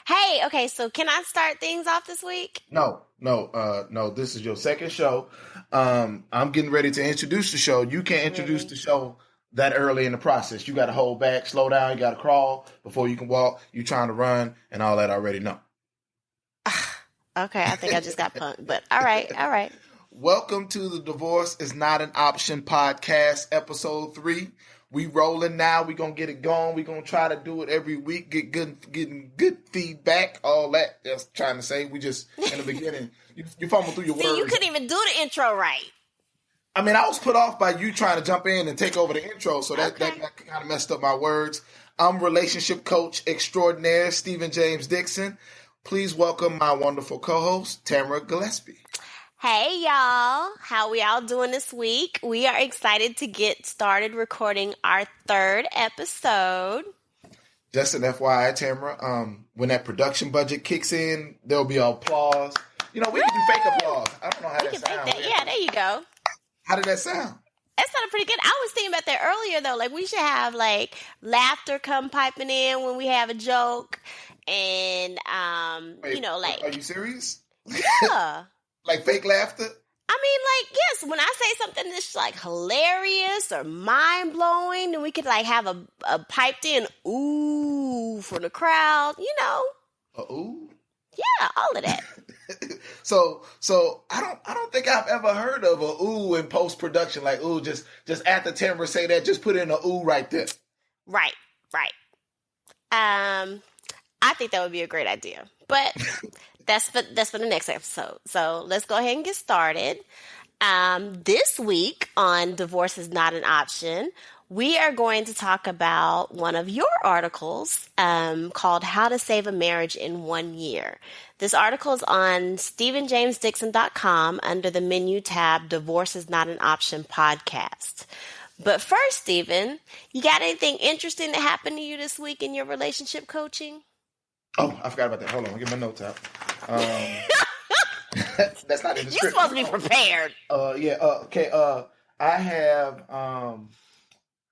Hey, okay, so can I start things off this week? No. This is your second show. I'm getting ready to introduce the show. You can't introduce Really? the show that early in the process. You got to hold back, slow down. You got to crawl before you can walk. You trying to run and all that. I already know. Okay, I think I just got punked, but all right, all right. Welcome to the Divorce is Not an Option podcast, episode 3. We rolling now. We gonna get it going. We gonna try to do it every week. Getting good feedback. All that. Just trying to say. We just in the beginning. You fumble through your See, you words. couldn't even do the intro right. I mean, I was put off by you trying to jump in and take over the intro, so that Okay. kind of messed up my words. I'm relationship coach extraordinaire, Stephen James Dixon. Please welcome my wonderful co-host, Tamara Gillespie. Hey, y'all. How we all doing this week? We are excited to get started recording our third episode. Just an FYI, Tamara, when that production budget kicks in, there'll be applause. You know, we can do fake applause. I don't know how We that can make sounds. that. Yeah, there you go. How did that sound? That sounded pretty good. I was thinking about that earlier, though. Like, we should have, like, laughter come piping in when we have a joke. And, Wait, are like, you serious? yeah. Like fake laughter? I mean, like, yes, when I say something that's, like, hilarious or mind-blowing, then we could, like, have a piped-in ooh from the crowd, Ooh. Yeah, all of that. So I don't think I've ever heard of a ooh in post production. Like ooh, just after Tamara say that, just put in a ooh right there. Right. I think that would be a great idea. But that's for the next episode. So let's go ahead and get started. This week on Divorce is Not an Option, we are going to talk about one of your articles called How to Save a Marriage in 1 Year. This article is on StephenJamesDixon.com under the menu tab Divorce is Not an Option podcast. But first, Stephen, you got anything interesting that happened to you this week in your relationship coaching? Oh, I forgot about that. Hold on, I'll get my notes out. That's not in the script. You're supposed to be prepared. Okay. I have.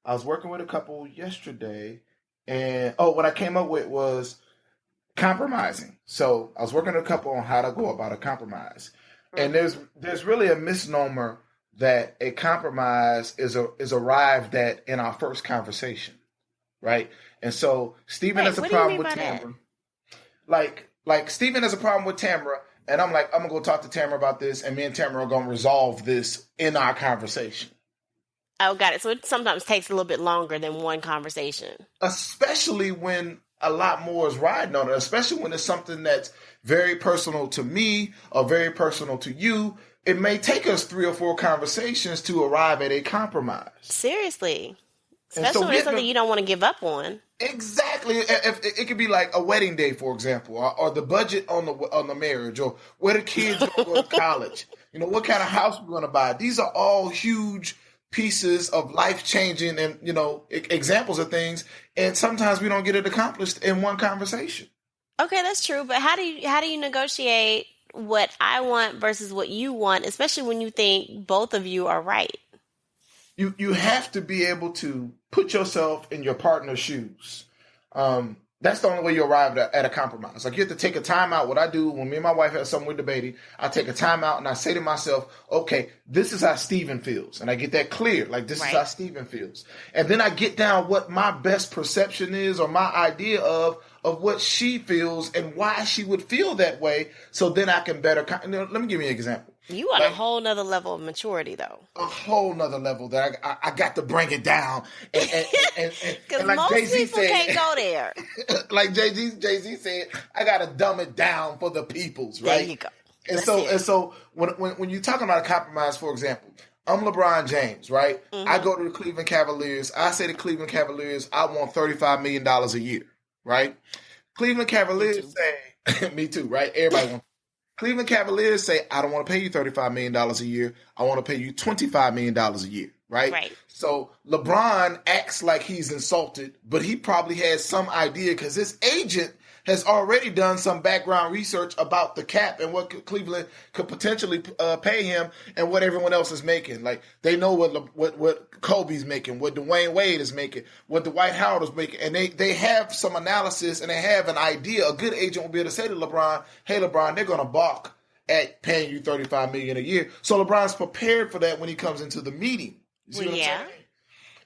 I was working with a couple yesterday, and what I came up with was compromising. So I was working with a couple on how to go about a compromise, and there's really a misnomer that a compromise is arrived at in our first conversation, right? And so Stephen has a problem with Tamara. Like Stephen has a problem with Tamara, and I'm like, I'm gonna go talk to Tamara about this, and me and Tamara are gonna resolve this in our conversation. Oh, got it. So it sometimes takes a little bit longer than one conversation. Especially when a lot more is riding on it, especially when it's something that's very personal to me or very personal to you. It may take us 3 or 4 conversations to arrive at a compromise. Seriously. And Especially so when it's something you don't want to give up on. Exactly. If it could be like a wedding day, for example, or the budget on the marriage, or where the kids going to go to college. You know, what kind of house we're going to buy. These are all huge pieces of life-changing and, examples of things. And sometimes we don't get it accomplished in one conversation. Okay, that's true. But how do you negotiate what I want versus what you want, especially when you think both of you are right? You have to be able to put yourself in your partner's shoes. That's the only way you arrive at a compromise. Like, you have to take a time out. What I do when me and my wife have something we're debating, I take a time out and I say to myself, okay, this is how Stephen feels. And I get that clear. Like, this is how Stephen feels. And then I get down what my best perception is, or my idea of what she feels and why she would feel that way. So then I can better, let me give you an example. You on a whole nother level of maturity, though. A whole nother level that I got to bring it down. Because like most Jay-Z people can't go there. Like Jay-Z said, I got to dumb it down for the peoples, right? There you go. And so when you're talking about a compromise, for example, I'm LeBron James, right? Mm-hmm. I go to the Cleveland Cavaliers. I say to Cleveland Cavaliers, I want $35 million a year, right? Cleveland Cavaliers say, me too, right? Everybody wants. Cleveland Cavaliers say, I don't want to pay you $35 million a year. I want to pay you $25 million a year, right? Right. So LeBron acts like he's insulted, but he probably has some idea because his agent has already done some background research about the cap and what Cleveland could potentially pay him and what everyone else is making. Like, they know what Kobe's making, what Dwayne Wade is making, what Dwight Howard is making, and they have some analysis and they have an idea. A good agent will be able to say to LeBron, "Hey, LeBron, they're going to balk at paying you $35 million a year." So LeBron's prepared for that when he comes into the meeting. You see what I'm saying?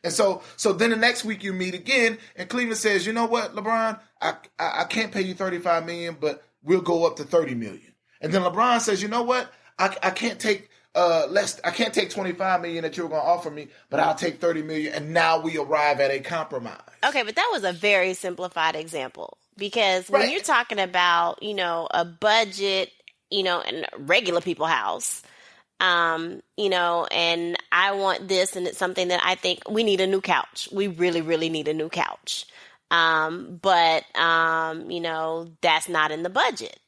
And so then the next week you meet again, and Cleveland says, "You know what, LeBron, I can't pay you $35 million, but we'll go up to $30 million." And then LeBron says, "You know what, I can't take less. I can't take $25 million that you're going to offer me, but I'll take $30 million." And now we arrive at a compromise. Okay, but that was a very simplified example, because when you're talking about, a budget, in a regular people house, and I want this, and it's something that I think we need a new couch. We really, really need a new couch. But that's not in the budget.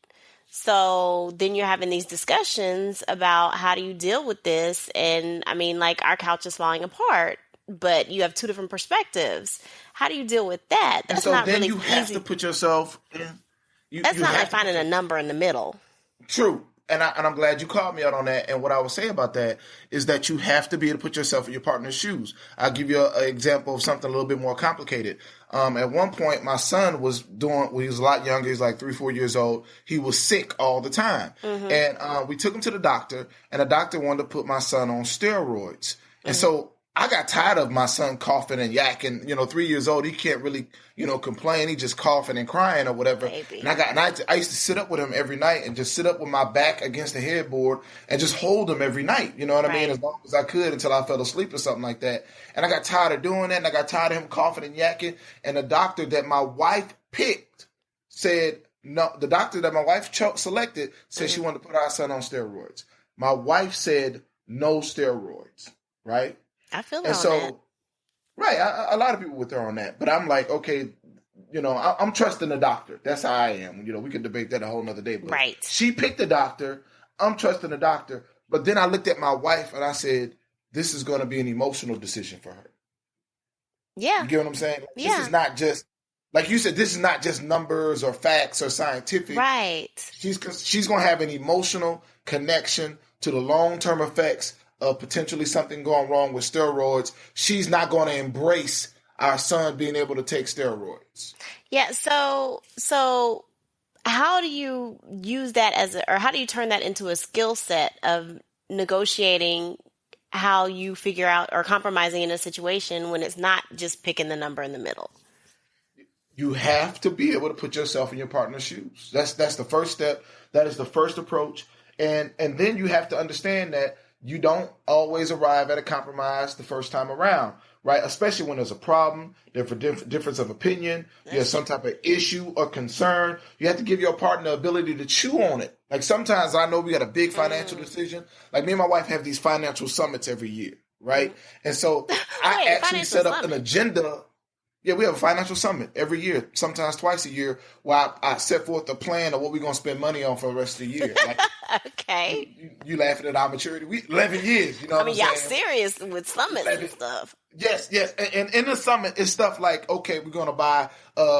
So then you're having these discussions about how do you deal with this? And I mean, like, our couch is falling apart, but you have two different perspectives. How do you deal with that? That's not really easy. And so then you have to put yourself in. That's not like finding a number in the middle. True. And I'm glad you called me out on that. And what I would say about that is that you have to be able to put yourself in your partner's shoes. I'll give you an example of something a little bit more complicated. At one point, my son was when he was a lot younger, he was like 3-4 years old. He was sick all the time. Mm-hmm. And we took him to the doctor, and the doctor wanted to put my son on steroids. Mm-hmm. And so I got tired of my son coughing and yakking. 3 years old, he can't really, complain. He just coughing and crying or whatever. Baby. And I used to sit up with him every night and just sit up with my back against the headboard and just hold him every night. You know what I mean? As long as I could until I fell asleep or something like that. And I got tired of doing that, and I got tired of him coughing and yakking. And the doctor that my wife picked said, no, the doctor that my wife selected said she wanted to put our son on steroids. My wife said no steroids, right? I feel and so, that. Right, a lot of people were there on that. But I'm like, okay, I'm trusting the doctor. That's how I am. We could debate that a whole nother day. But right. She picked the doctor. I'm trusting the doctor. But then I looked at my wife and I said, this is going to be an emotional decision for her. Yeah. You get what I'm saying? Yeah. This is not just, like you said, this is not just numbers or facts or scientific. Right. She's going to have an emotional connection to the long-term effects of potentially something going wrong with steroids. She's not going to embrace our son being able to take steroids. Yeah. So how do you use that or how do you turn that into a skill set of negotiating how you figure out or compromising in a situation when it's not just picking the number in the middle? You have to be able to put yourself in your partner's shoes. That's the first step. That is the first approach. And then you have to understand that you don't always arrive at a compromise the first time around, right? Especially when there's a problem, difference of opinion, there's some type of issue or concern. You have to give your partner the ability to chew on it. Like, sometimes I know we got a big financial decision. Like, me and my wife have these financial summits every year, right? And so I actually set up an agenda. Yeah, we have a financial summit every year, sometimes twice a year, where I set forth a plan of what we're going to spend money on for the rest of the year. Like, okay. You laughing at our maturity. 11 years, I mean, y'all serious with summits and stuff. Yes. And in the summit, it's stuff like, okay, we're going to buy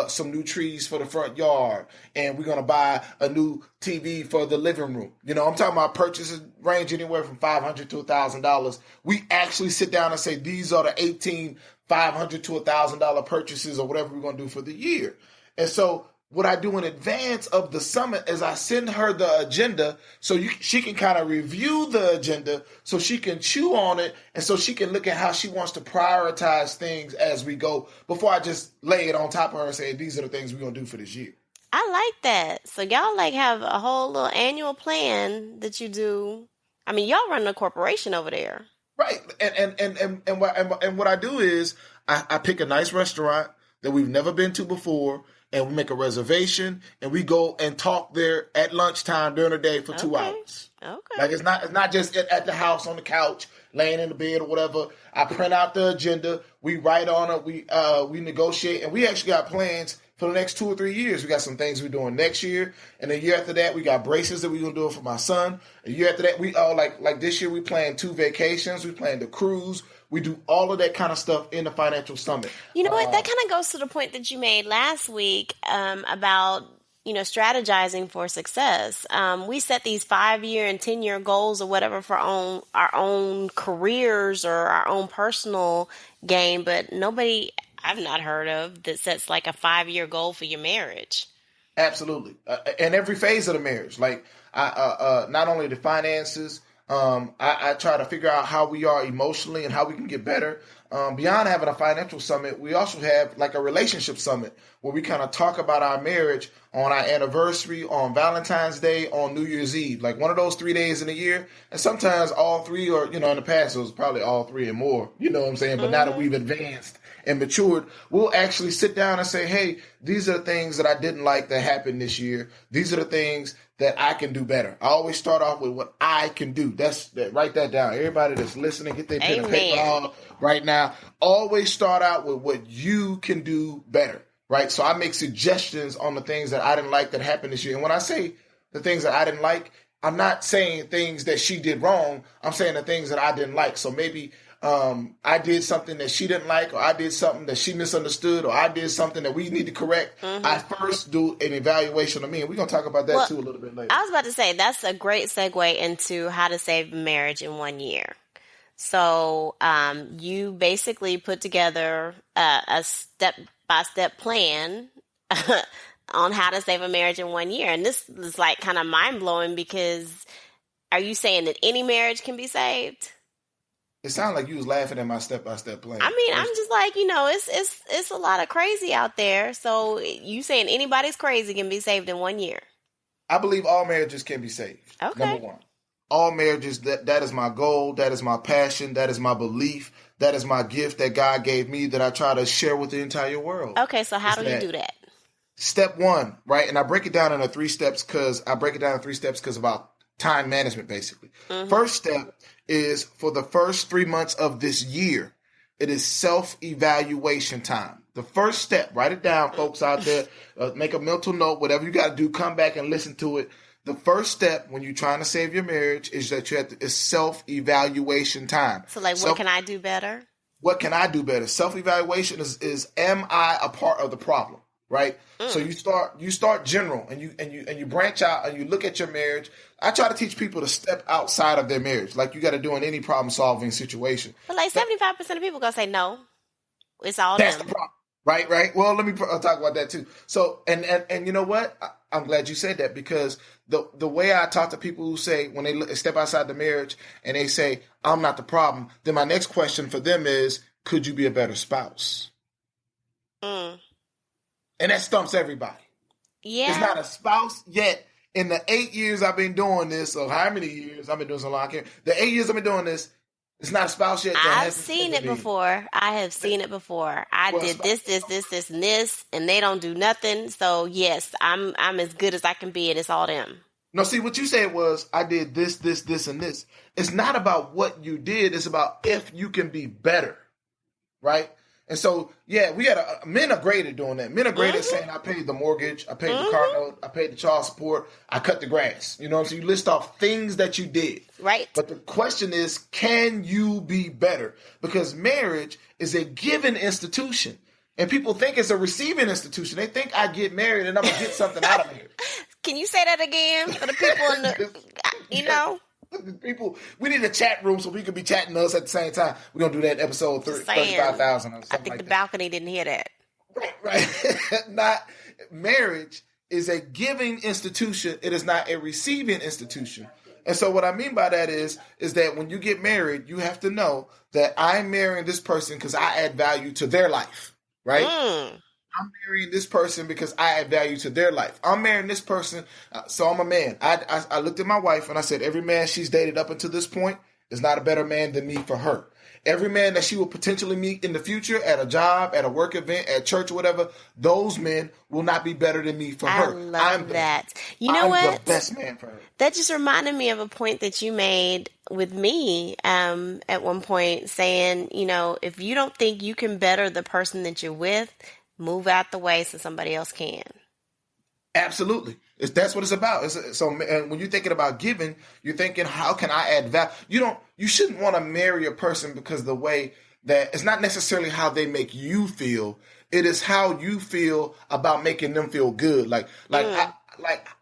some new trees for the front yard, and we're going to buy a new TV for the living room. I'm talking about purchases range anywhere from $500 to $1,000. We actually sit down and say, these are the $1,500 to $1,000 purchases or whatever we're going to do for the year. And so what I do in advance of the summit is I send her the agenda so she can kind of review the agenda so she can chew on it, and so she can look at how she wants to prioritize things as we go before I just lay it on top of her and say, these are the things we're going to do for this year. I like that. So y'all have a whole little annual plan that you do. I mean, y'all run a corporation over there. Right. And what I do is I pick a nice restaurant that we've never been to before, and we make a reservation, and we go and talk there at lunchtime during the day for 2 hours. Okay. Like, it's not just at the house on the couch, laying in the bed or whatever. I print out the agenda. We write on it. We negotiate, and we actually got plans for the next 2 or 3 years. We got some things we're doing next year, and the year after that, we got braces that we're gonna do for my son. A year after that, we like this year we planned 2 vacations. We planned a cruise. We do all of that kind of stuff in the financial summit. You know what? That kind of goes to the point that you made last week about strategizing for success. We set these 5-year and 10-year goals or whatever for our own careers or our own personal gain, but nobody I've not heard of that sets like a 5-year goal for your marriage. Absolutely. And every phase of the marriage, like not only the finances, I try to figure out how we are emotionally and how we can get better. Beyond having a financial summit, we also have like a relationship summit where we kind of talk about our marriage on our anniversary, on Valentine's Day, on New Year's Eve, like one of those 3 days in a year. And sometimes all three, or, in the past, it was probably all three and more, you know what I'm saying? But now that we've advanced and matured, we'll actually sit down and say, hey, these are the things that I didn't like that happened this year. These are the things that I can do better. I always start off with what I can do. Write that down. Everybody that's listening, get their pen and paper on right now. Always start out with what you can do better, right? So I make suggestions on the things that I didn't like that happened this year. And when I say the things that I didn't like, I'm not saying things that she did wrong. I'm saying the things that I didn't like. So maybe I did something that she didn't like, or I did something that she misunderstood, or I did something that we need to correct. I first do an evaluation of me, and we're going to talk about that too a little bit later. I was about to say, that's a great segue into how to save a marriage in 1 year. So you basically put together a step-by-step plan on how to save a marriage in 1 year. And this is like kind of mind-blowing, because are you saying that any marriage can be saved? It sounded like you was laughing at my step-by-step plan. I mean, I'm just like, it's a lot of crazy out there. So you saying anybody's crazy can be saved in 1 year? I believe all marriages can be saved. Okay. Number one. All marriages, that is my goal. That is my passion. That is my belief. That is my gift that God gave me that I try to share with the entire world. Okay, so how do you do that? Step one, right? And I break it down into 3 steps because of our time management, basically. First step is for the first 3 months of this year. It is self-evaluation time. The first step, write it down, folks out there. Make a mental note, whatever you got to do, come back and listen to it. The first step when you're trying to save your marriage is that is self-evaluation time. So like, what can I do better? What can I do better? Self-evaluation is am I a part of the problem? Right? So you start general and you branch out and you look at your marriage. I try to teach people to step outside of their marriage, like you got to do in any problem solving situation. But like 75% of people gonna say no. It's all that's them. the problem. Right. Well, let me talk about that too. So and you know what? I'm glad you said that, because the way I talk to people who say, when they step outside the marriage and they say I'm not the problem, then my next question for them is, could you be a better spouse? And that stumps everybody. Yeah. It's not a spouse yet. In the 8 years I've been doing this, or how many years I've been doing so long, the 8 years I've been doing this, it's not a spouse yet. I've seen it before. I have seen it before. I did this, and this, and they don't do nothing. So yes, I'm as good as I can be, and it's all them. No, see, what you said was, I did this, and this. It's not about what you did. It's about if you can be better, right? And so, yeah, we had men are great at doing that. Men are great at saying, I paid the mortgage, I paid the car note, I paid the child support, I cut the grass. You know what I'm saying? You list off things that you did. Right. But the question is, can you be better? Because marriage is a given institution. And people think it's a receiving institution. They think I get married and I'm going to get something out of marriage. Can you say that again for the people in the, People, we need a chat room so we could be chatting us at the same time. We're going to do that in episode 35,000 or something. I think the balcony didn't hear that. Right. Not marriage is a giving institution. It is not a receiving institution. And so what I mean by that is that when you get married, you have to know that I'm marrying this person because I add value to their life, right? I'm marrying this person because I add value to their life. I'm marrying this person, so I'm a man. I looked at my wife and I said, every man she's dated up until this point is not a better man than me for her. Every man that she will potentially meet in the future at a job, at a work event, at church or whatever, those men will not be better than me for her. I'm that. You know what? I'm the best man for her. That just reminded me of a point that you made with me at one point, saying, if you don't think you can better the person that you're with, move out the way so somebody else can. Absolutely. That's what it's about. And when you're thinking about giving, you're thinking, how can I add value? You shouldn't want to marry a person because the way that it's not necessarily how they make you feel. It is how you feel about making them feel good.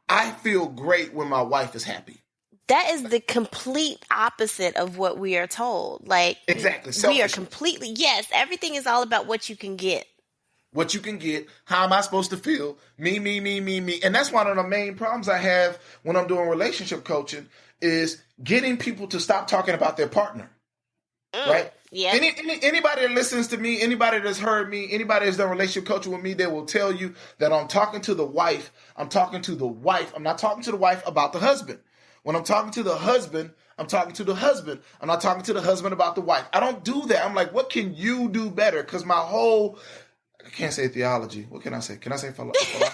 I feel great when my wife is happy. That is the complete opposite of what we are told. Like, exactly. We are completely, yes, everything is all about what you can get. What you can get. How am I supposed to feel? Me. And that's one of the main problems I have when I'm doing relationship coaching is getting people to stop talking about their partner. Right? Yeah. Anybody that listens to me, anybody that's heard me, anybody that's done relationship coaching with me, they will tell you that I'm talking to the wife. I'm talking to the wife. I'm not talking to the wife about the husband. When I'm talking to the husband, I'm talking to the husband. I'm not talking to the husband about the wife. I don't do that. I'm like, what can you do better? Because I can't say theology. What can I say? Can I say philosophy?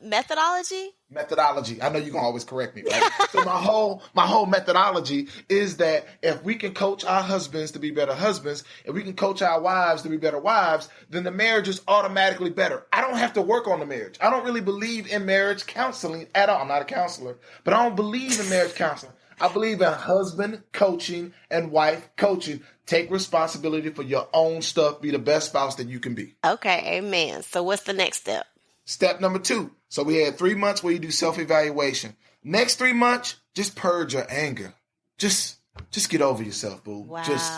Methodology? Methodology. I know you're going to always correct me, right? So my whole methodology is that if we can coach our husbands to be better husbands, if we can coach our wives to be better wives, then the marriage is automatically better. I don't have to work on the marriage. I don't really believe in marriage counseling at all. I'm not a counselor, but I don't believe in marriage counseling. I believe in husband coaching and wife coaching. Take responsibility for your own stuff. Be the best spouse that you can be. Okay, amen. So what's the next step? Step number 2. So we had 3 months where you do self-evaluation. Next 3 months, just purge your anger. Just get over yourself, boo. Wow. Just,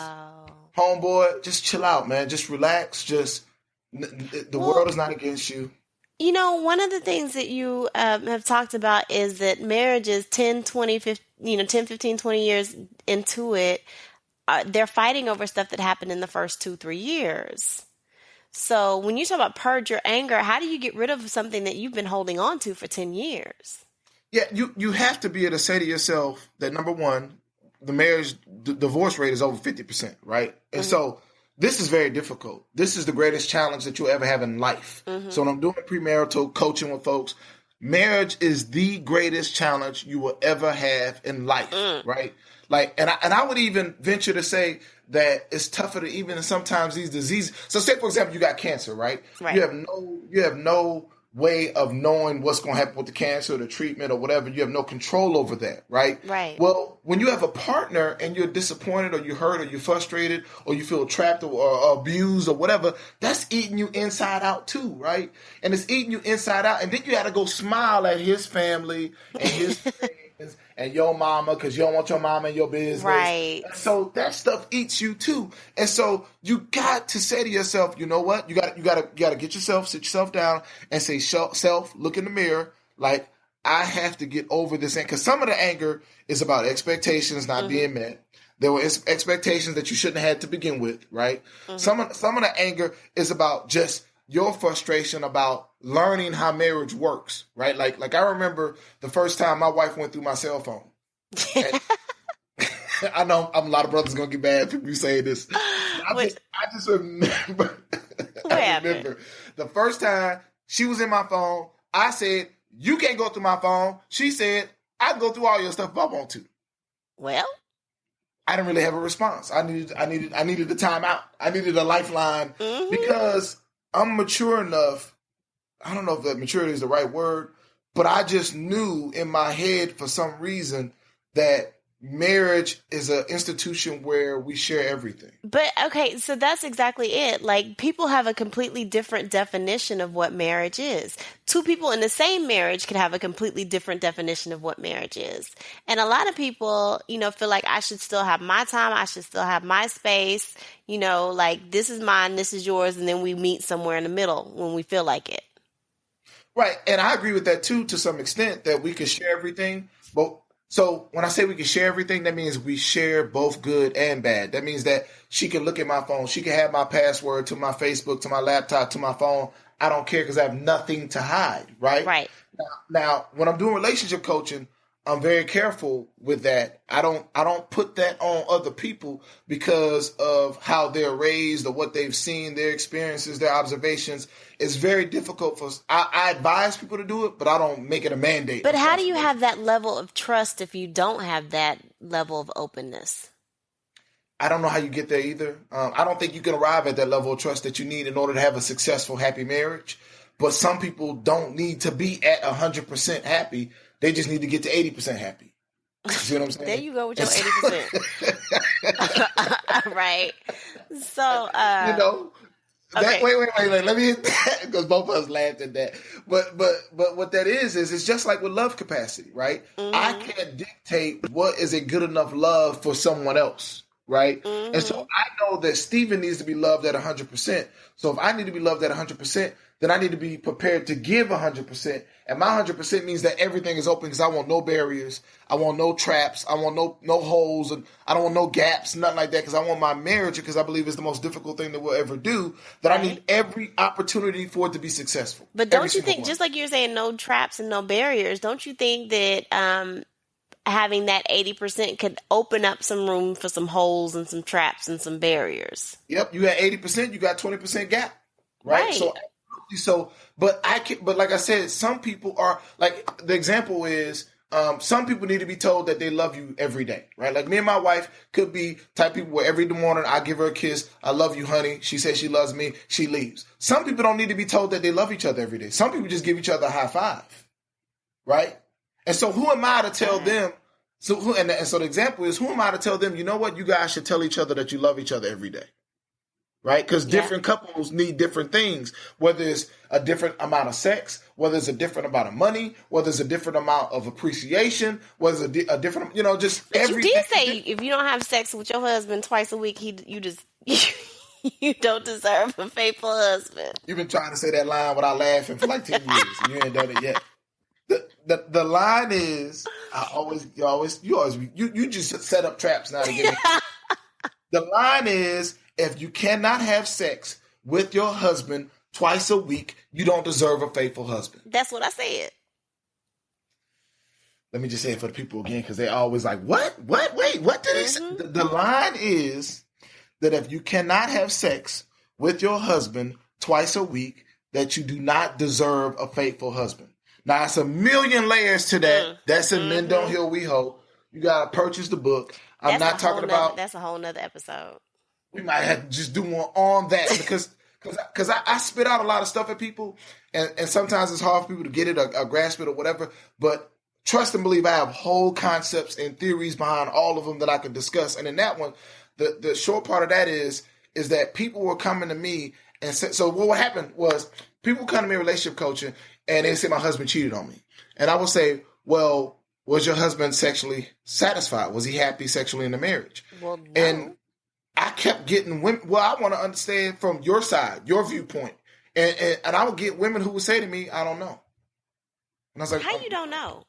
homeboy, just chill out, man. Just relax. The world is not against you. You know, one of the things that you have talked about is that marriages 10, 15, 20 years into it, they're fighting over stuff that happened in the first 2-3 years. So when you talk about purge your anger, how do you get rid of something that you've been holding on to for 10 years? Yeah, you have to be able to say to yourself that, number one, the divorce rate is over 50%, right? And so this is very difficult. This is the greatest challenge that you'll ever have in life. So when I'm doing premarital coaching with folks, marriage is the greatest challenge you will ever have in life, right? Like, and I would even venture to say that it's tougher to even sometimes these diseases. So say, for example, you got cancer, right? You have no way of knowing what's going to happen with the cancer or the treatment or whatever. You have no control over that, right? Right. Well, when you have a partner and you're disappointed or you're hurt or you're frustrated or you feel trapped or abused or whatever, that's eating you inside out too, right? And it's eating you inside out. And then you got to go smile at his family and his friends and your mama because you don't want your mama in your business. Right. So that stuff eats you too. And so you got to say to yourself, you know what? You got to get yourself, sit yourself down and say, self, look in the mirror. Like, I have to get over this. Because some of the anger is about expectations not being met. There were expectations that you shouldn't have had to begin with, right? Some of the anger is about just your frustration about learning how marriage works, right? Like I remember the first time my wife went through my cell phone. I know a lot of brothers gonna get mad if you say this. I just remember. I remember the first time she was in my phone. I said, "You can't go through my phone." She said, "I can go through all your stuff if I want to." Well, I didn't really have a response. I needed a timeout. I needed a lifeline because I'm mature enough. I don't know if that maturity is the right word, but I just knew in my head for some reason that marriage is an institution where we share everything. But okay, so that's exactly it. Like, people have a completely different definition of what marriage is. Two people in the same marriage could have a completely different definition of what marriage is. And a lot of people, feel like I should still have my time. I should still have my space. Like, this is mine, this is yours. And then we meet somewhere in the middle when we feel like it. Right. And I agree with that too, to some extent, that we can share everything. But so when I say we can share everything, that means we share both good and bad. That means that she can look at my phone. She can have my password to my Facebook, to my laptop, to my phone. I don't care because I have nothing to hide. Right. Right. Now, when I'm doing relationship coaching, I'm very careful with that. I don't put that on other people because of how they're raised or what they've seen, their experiences, their observations. It's very difficult for us. I advise people to do it, but I don't make it a mandate. But how do you have that level of trust if you don't have that level of openness? I don't know how you get there either. I don't think you can arrive at that level of trust that you need in order to have a successful, happy marriage. But some people don't need to be at 100% happy. They just need to get to 80% happy. You see what I'm saying? There you go with your 80%. Right. So, You know, that okay. wait. Let me hit that because both of us laughed at that. But what that is it's just like with love capacity, right? I Mm-hmm. can't dictate what is a good enough love for someone else, right? And so Mm-hmm. I know that Steven needs to be loved at 100%. So if I need to be loved at 100%, then I need to be prepared to give 100%. And my 100% means that everything is open because I want no barriers. I want no traps. I want no holes. And I don't want no gaps, nothing like that, because I want my marriage, because I believe it's the most difficult thing that we'll ever do, that I Right. need every opportunity for it to be successful. But Every don't you single think, one. just like you're saying, no traps and no barriers, don't you think that having that 80% could open up some room for some holes and some traps and some barriers? Yep, you had 80%, you got 20% gap, right? Right. But like I said, some people are like, the example is, some people need to be told that they love you every day, right? Like me and my wife could be type people where every morning I give her a kiss, I love you, honey. She says she loves me, she leaves. Some people don't need to be told that they love each other every day. Some people just give each other a high five, right? And so who am I to tell Right. them? So the example is, who am I to tell them, you know what, you guys should tell each other that you love each other every day? Right? Because Yeah. different couples need different things, whether it's a different amount of sex, whether it's a different amount of money, whether it's a different amount of appreciation, whether it's a different, just But you everything. did say if you don't have sex with your husband twice a week, you just you don't deserve a faithful husband. You've been trying to say that line without laughing for like 10 years, and you ain't done it yet. The line is, you just set up traps now to get me. The line is, if you cannot have sex with your husband twice a week, you don't deserve a faithful husband. That's what I said. Let me just say it for the people again, because they always like, what? Wait, what did he say? The line is that if you cannot have sex with your husband twice a week, that you do not deserve a faithful husband. Now, it's a million layers to that. That's in Men Don't Heal, We Hope. You got to purchase the book. I'm not talking about... That's a whole nother episode. We might have to just do more on that, because I spit out a lot of stuff at people, and sometimes it's hard for people to get it or grasp it or whatever, but trust and believe I have whole concepts and theories behind all of them that I can discuss. And in that one, the short part of that is that people were coming to me and said, so what happened was, people come to me relationship coaching and they say my husband cheated on me. And I will say, well, was your husband sexually satisfied? Was he happy sexually in the marriage? Well, no. And I kept getting women. Well, I want to understand from your side, your viewpoint, and I would get women who would say to me, "I don't know." And I was like, how you don't know?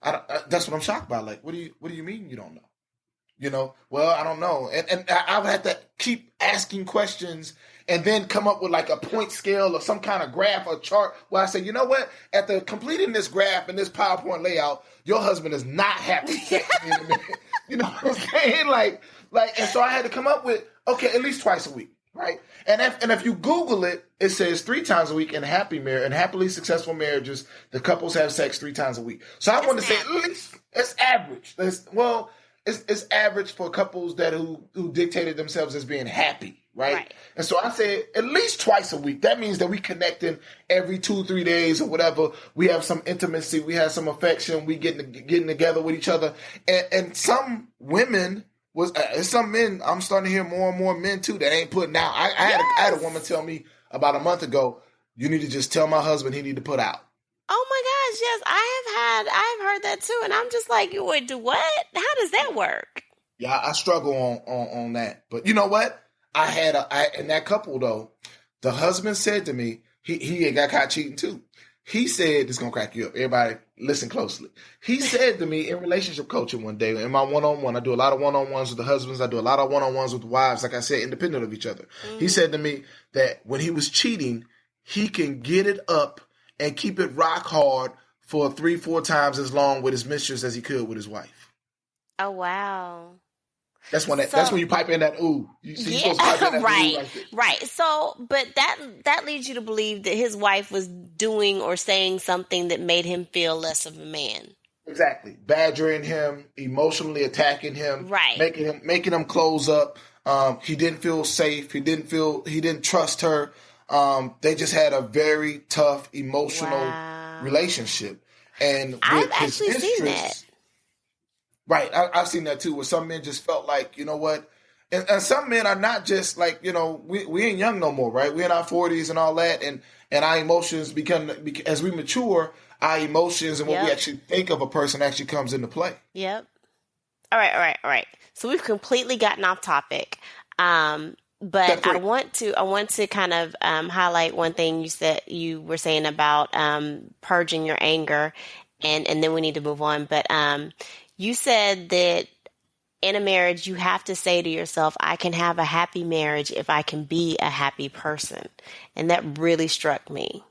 That's what I'm shocked by. Like, what do you mean you don't know? Well, I don't know, and I would have to keep asking questions, and then come up with like a point scale or some kind of graph or chart where I say, you know what? After completing this graph and this PowerPoint layout, your husband is not happy. You know what I'm saying? Like, and so I had to come up with, okay, at least twice a week, right? And if you Google it, it says 3 times a week in happily successful marriages, the couples have sex 3 times a week. So I want to say at least it's average. It's average for couples who dictated themselves as being happy, right? And so I say at least twice a week. That means that we connecting every 2-3 days or whatever. We have some intimacy, we have some affection, we getting together with each other. And some women some men, I'm starting to hear more and more men too that ain't putting out. I had a woman tell me about a month ago, you need to just tell my husband he need to put out. Oh my gosh, yes, I've heard that too, and I'm just like, you would do what? How does that work? Yeah, I struggle on that. But you know what? In that couple though, the husband said to me, he had got caught cheating too. He said, this is gonna crack you up. Everybody listen closely. He said to me in relationship coaching one day, in my one-on-one, I do a lot of one-on-ones with the husbands, I do a lot of one-on-ones with the wives, like I said, independent of each other. He said to me that when he was cheating, he can get it up and keep it rock hard for 3-4 times as long with his mistress as he could with his wife. Oh wow. That's when you pipe in that ooh. You're supposed to pipe in that right, ooh like this. right. So, but that leads you to believe that his wife was doing or saying something that made him feel less of a man. Exactly, badgering him, emotionally attacking him, right, making him close up. He didn't feel safe. He didn't trust her. They just had a very tough emotional relationship. And I've actually seen that. Right, I've seen that too, where some men just felt like, you know what, And some men are not just like, we ain't young no more, right? We're in our 40s and all that. And our emotions as we mature, our emotions and what we actually think of a person actually comes into play. Yep. All right. So we've completely gotten off topic. But I want to kind of highlight one thing you were saying about purging your anger, and then we need to move on. But you said that in a marriage, you have to say to yourself, I can have a happy marriage if I can be a happy person. And that really struck me.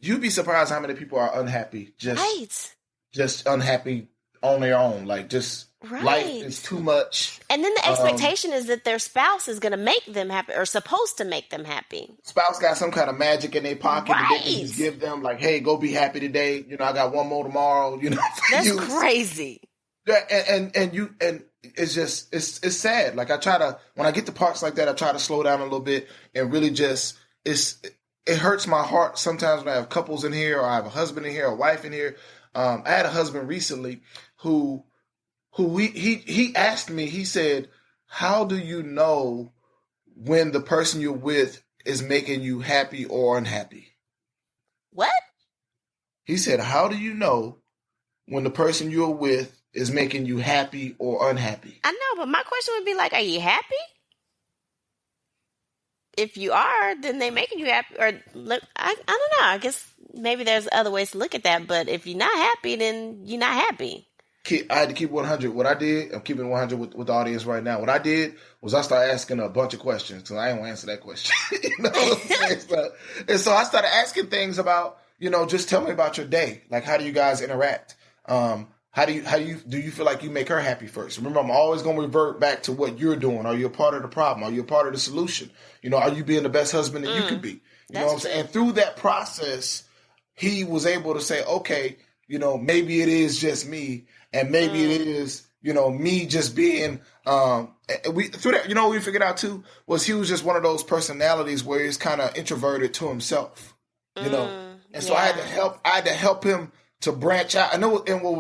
You'd be surprised how many people are unhappy, just unhappy on their own. Like, just life is too much. And then the expectation is that their spouse is going to make them happy, or supposed to make them happy. Spouse got some kind of magic in their pocket that they can just give them, like, hey, go be happy today. I got one more tomorrow. That's crazy. Yeah, and it's just it's sad. Like, when I get to parts like that, I try to slow down a little bit and really just it hurts my heart sometimes when I have couples in here, or I have a husband in here, or a wife in here. I had a husband recently who he asked me. He said, "How do you know when the person you're with is making you happy or unhappy?" What? He said, "How do you know when the person you're with is making you happy or unhappy?" I know, but my question would be like, are you happy? If you are, then they making you happy. Or look, I don't know. I guess maybe there's other ways to look at that. But if you're not happy, then you're not happy. I had to keep 100. What I did, I'm keeping 100 with the audience right now. What I did was I started asking a bunch of questions. So I ain't gonna answer that question. And so I started asking things about, just tell me about your day. Like, how do you guys interact? How do you feel like you make her happy first? Remember, I'm always going to revert back to what you're doing. Are you a part of the problem? Are you a part of the solution? Are you being the best husband that you could be? You know what I'm saying? And through that process, he was able to say, okay, maybe it is just me, and maybe it is, me just being. Through that, what we figured out too was he was just one of those personalities where he's kind of introverted to himself, and so I had to help him to branch out. I know, and what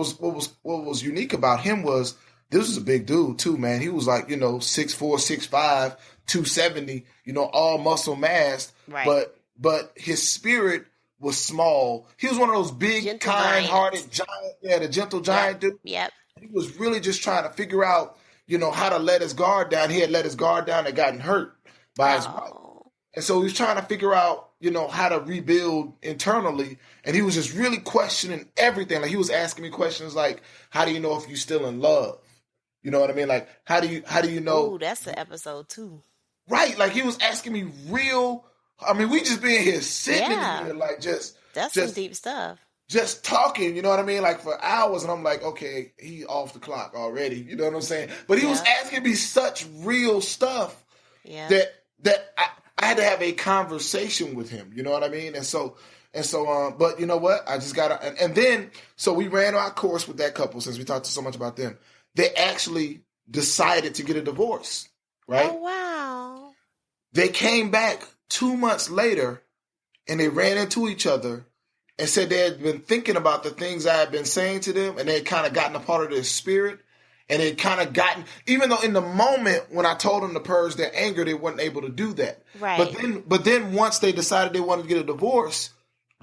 was unique about him was this was a big dude too, man. He was like, 6'4", 6'5", 270, all muscle mass. Right. But his spirit was small. He was one of those big, kind-hearted giant, the gentle giant dude. Yep. He was really just trying to figure out, how to let his guard down. He had let his guard down and gotten hurt by his wife. And so he was trying to figure out, how to rebuild internally. And he was just really questioning everything. Like, he was asking me questions like, how do you know if you're still in love? You know what I mean? Like, how do you know? Ooh, that's the episode too. Right. Like, he was asking me we just being here sitting in here, like, that's some deep stuff. Just talking, you know what I mean? Like, for hours. And I'm like, okay, he off the clock already. You know what I'm saying? But he was asking me such real stuff that I had to have a conversation with him. You know what I mean? And so, but you know what? I just and then, so we ran our course with that couple since we talked so much about them. They actually decided to get a divorce, right? Oh, wow. They came back 2 months later and they ran into each other and said they had been thinking about the things I had been saying to them, and they had kind of gotten a part of their spirit. And it kind of gotten, even though in the moment when I told them to purge their anger, they weren't able to do that. Right. But then once they decided they wanted to get a divorce,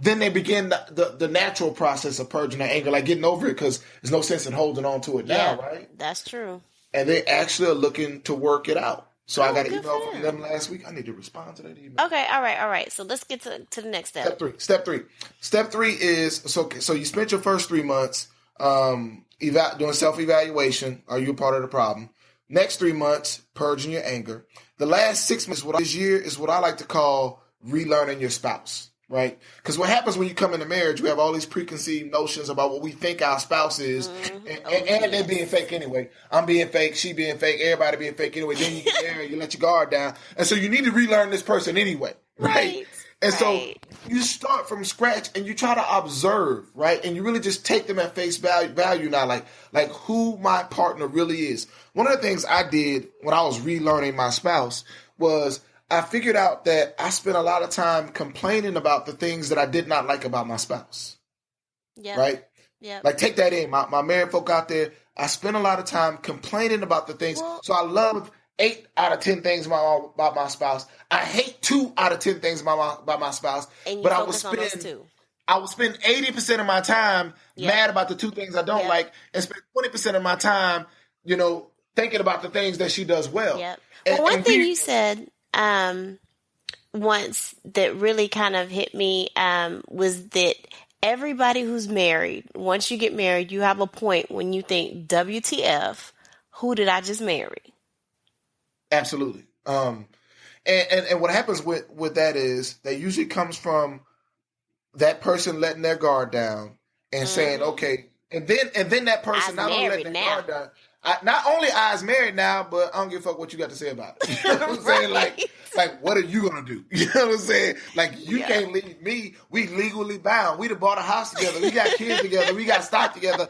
then they began the natural process of purging their anger, like getting over it, because there's no sense in holding on to it now, right? That's true. And they actually are looking to work it out. So I got an email from them last week. I need to respond to that email. Okay, all right. So let's get to the next step. Step three is, so you spent your first 3 months doing self-evaluation. Are you a part of the problem? Next 3 months, purging your anger. The last 6 months this year is what I like to call relearning your spouse, right? Because what happens when you come into marriage, we have all these preconceived notions about what we think our spouse is, and they're being fake anyway. I'm being fake, she being fake, everybody being fake anyway. Then you get there, you let your guard down. And so you need to relearn this person anyway, right? And so you start from scratch and you try to observe, right? And you really just take them at face value now, like who my partner really is. One of the things I did when I was relearning my spouse was I figured out that I spent a lot of time complaining about the things that I did not like about my spouse. Yeah. Right? Yeah. Like, take that in. My married folk out there, I spent a lot of time complaining about the things. So I love 8 out of 10 things about my spouse. I hate 2 out of 10 things about my spouse. And you but focus on those 2. I will spend 80% of my time mad about the 2 things I don't like, and spend 20% of my time, thinking about the things that she does well. Yep. Well, one thing you said once that really kind of hit me was that everybody who's married, once you get married, you have a point when you think, WTF, who did I just marry? Absolutely. And what happens with that is that usually comes from that person letting their guard down and saying, okay, and then that person not only letting their guard down, not only I's married now, but I don't give a fuck what you got to say about it. You know what I'm saying? Like, what are you going to do? You know what I'm saying? Like, you can't leave me. We legally bound. We done bought a house together. We got kids together. We got stock together.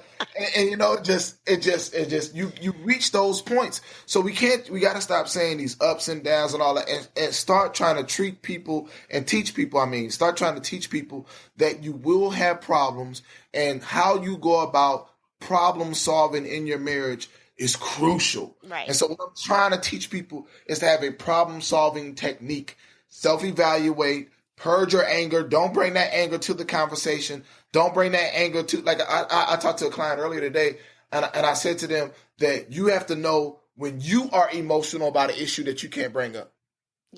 And you reach those points. So we got to stop saying these ups and downs and all that and start trying to treat people and teach people. Start trying to teach people that you will have problems and how you go about problem solving in your marriage is crucial. Right. And so what I'm trying to teach people is to have a problem-solving technique. Self-evaluate, purge your anger. Don't bring that anger to the conversation. Don't bring that anger to, like I talked to a client earlier today, and I said to them that you have to know when you are emotional about an issue that you can't bring up,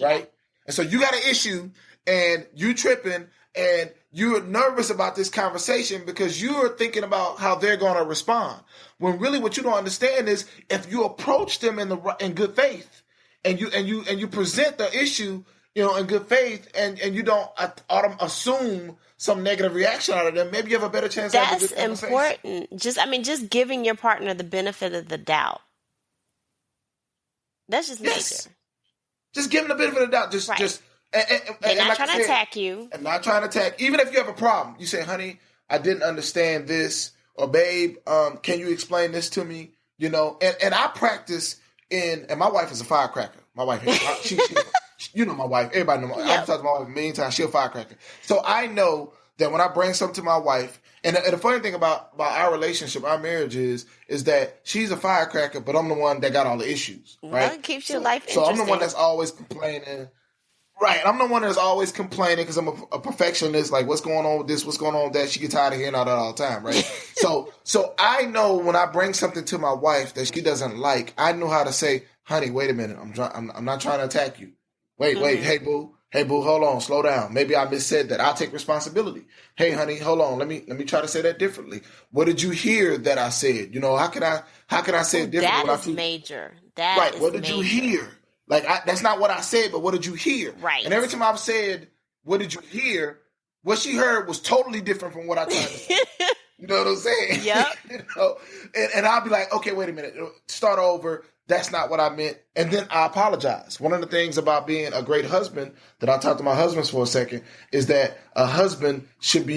right? And so you got an issue, and you tripping, and you're nervous about this conversation because you're thinking about how they're going to respond. When really what you don't understand is if you approach them in good faith and you present the issue, in good faith and you don't assume some negative reaction out of them, maybe you have a better chance of having a good conversation. That's important. Just giving your partner the benefit of the doubt. That's just major. Just give them the benefit of the doubt. And not trying to attack you. And not trying to attack. Even if you have a problem, you say, honey, I didn't understand this. Or babe, can you explain this to me? And I practice and my wife is a firecracker. My wife, she my wife. Everybody know my wife. I've talked to my wife a million times. She's a firecracker. So I know that when I bring something to my wife, and the funny thing about our relationship, our marriage is that she's a firecracker, but I'm the one that got all the issues. Right? Well, it keeps your life interesting. So I'm the one that's always complaining. Right. I'm the one that's always complaining because I'm a perfectionist. Like, what's going on with this? What's going on with that? She gets tired of hearing all that all the time, right? So I know when I bring something to my wife that she doesn't like, I know how to say, honey, wait a minute. I'm not trying to attack you. Wait, hey, boo, hold on, slow down. Maybe I missaid that. I'll take responsibility. Hey, honey, hold on. Let me try to say that differently. What did you hear that I said? How can I say it differently? That is major. That is what did you hear? Like, that's not what I said, but what did you hear? Right. And every time I've said, what did you hear? What she heard was totally different from what I tried to say. You know what I'm saying? Yep. And I'll be like, okay, wait a minute. Start over. That's not what I meant. And then I apologize. One of the things about being a great husband that I talked to my husbands for a second is that a husband should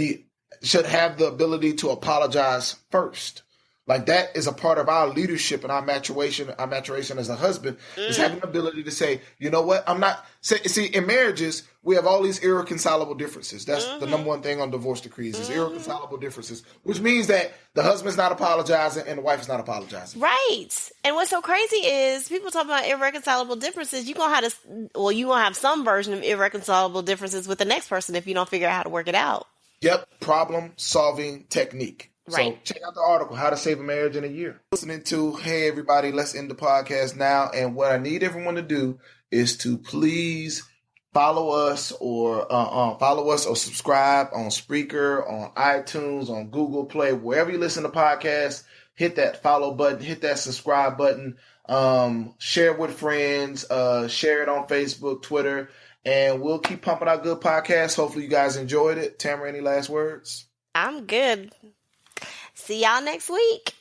have the ability to apologize first. Like, that is a part of our leadership and our maturation as a husband is having the ability to say, you know what, see, in marriages, we have all these irreconcilable differences. That's the number one thing on divorce decrees is irreconcilable differences, which means that the husband's not apologizing and the wife is not apologizing. Right. And what's so crazy is people talk about irreconcilable differences. You're going to have some version of irreconcilable differences with the next person if you don't figure out how to work it out. Yep. Problem solving technique. Right. So check out the article, How to Save a Marriage in a Year. Listening to, hey, everybody, let's end the podcast now. And what I need everyone to do is to please follow us or subscribe on Spreaker, on iTunes, on Google Play, wherever you listen to podcasts. Hit that follow button, hit that subscribe button, share it with friends, share it on Facebook, Twitter, and we'll keep pumping out good podcasts. Hopefully you guys enjoyed it. Tamara, any last words? I'm good. See y'all next week.